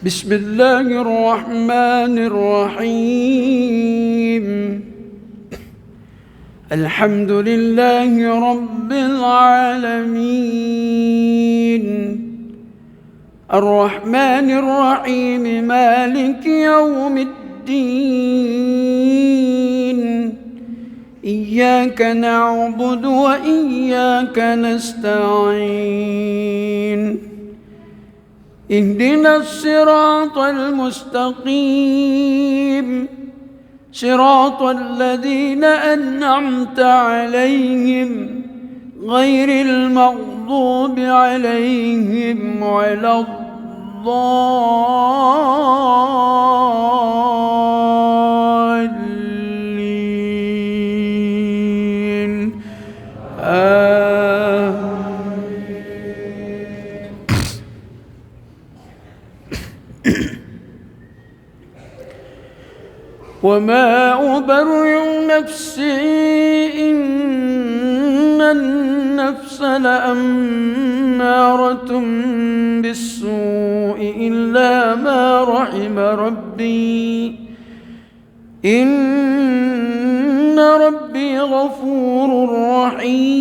بسم الله الرحمن الرحيم. الحمد لله رب العالمين، الرحمن الرحيم، مالك يوم الدين. إياك نعبد وإياك نستعين. اهدنا الصراط المستقيم، صراط الذين أنعمت عليهم غير المغضوب عليهم ولا الضالين. وما أبرئ نفسي، إن النفس لأمارة بالسوء إلا ما رحم ربي، إن ربي غفور رحيم.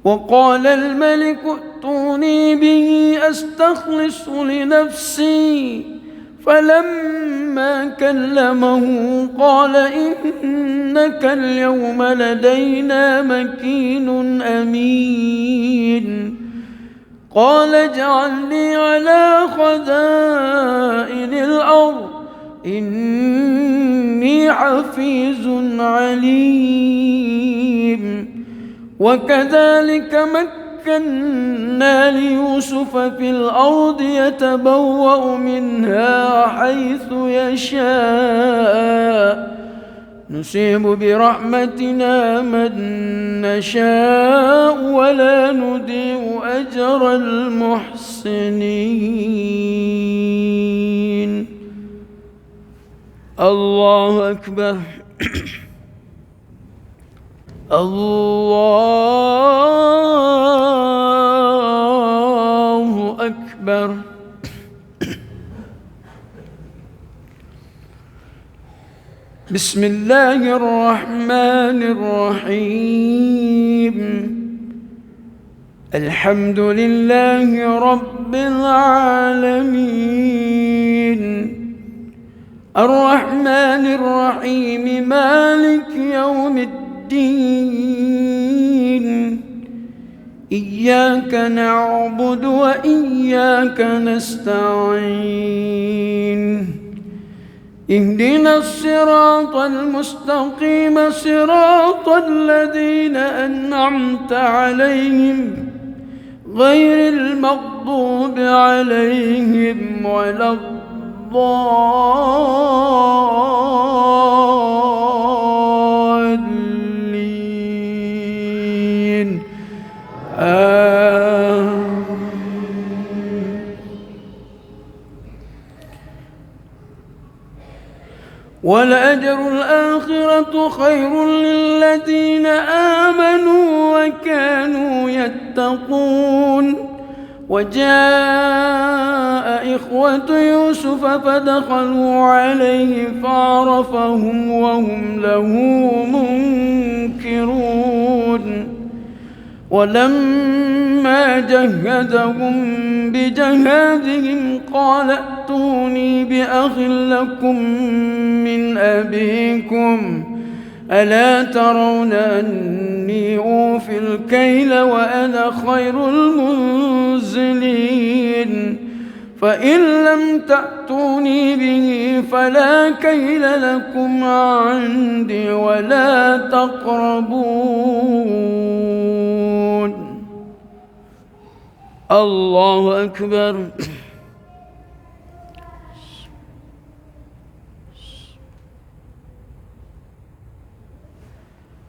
وقال الملك ائتوني به أستخلص لنفسي، فلما كلمه قال إنك اليوم لدينا مكين أمين. قال اجعلني على خزائن الأرض إني حفيظ عليم. وكذلك مكنا ليوسف في الأرض يتبوأ منها حيث يشاء، نصيب برحمتنا من نشاء ولا نضيع أجر المحسنين. الله أكبر. الله أكبر. بسم الله الرحمن الرحيم. الحمد لله رب العالمين، الرحمن الرحيم، مالك يوم الدين. إياك نعبد وإياك نستعين. اهدنا الصراط المستقيم، صراط الذين أنعمت عليهم غير المغضوب عليهم ولا الضالين. ولأجر الآخرة خير للذين آمنوا وكانوا يتقون. وجاء إخوة يوسف فدخلوا عليه فعرفهم وهم له منكرون. ولما جهزهم بجهازهم قال ائتوني بأخ لكم من أبيكم، ألا ترون أني أوفي الكيل وأنا خير المنزلين؟ فإن لم تأتوني به فلا كيل لكم عندي ولا تقربون. الله أكبر.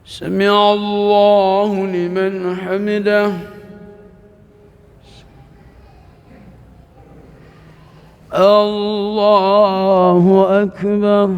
سمع الله لمن حمده. الله أكبر.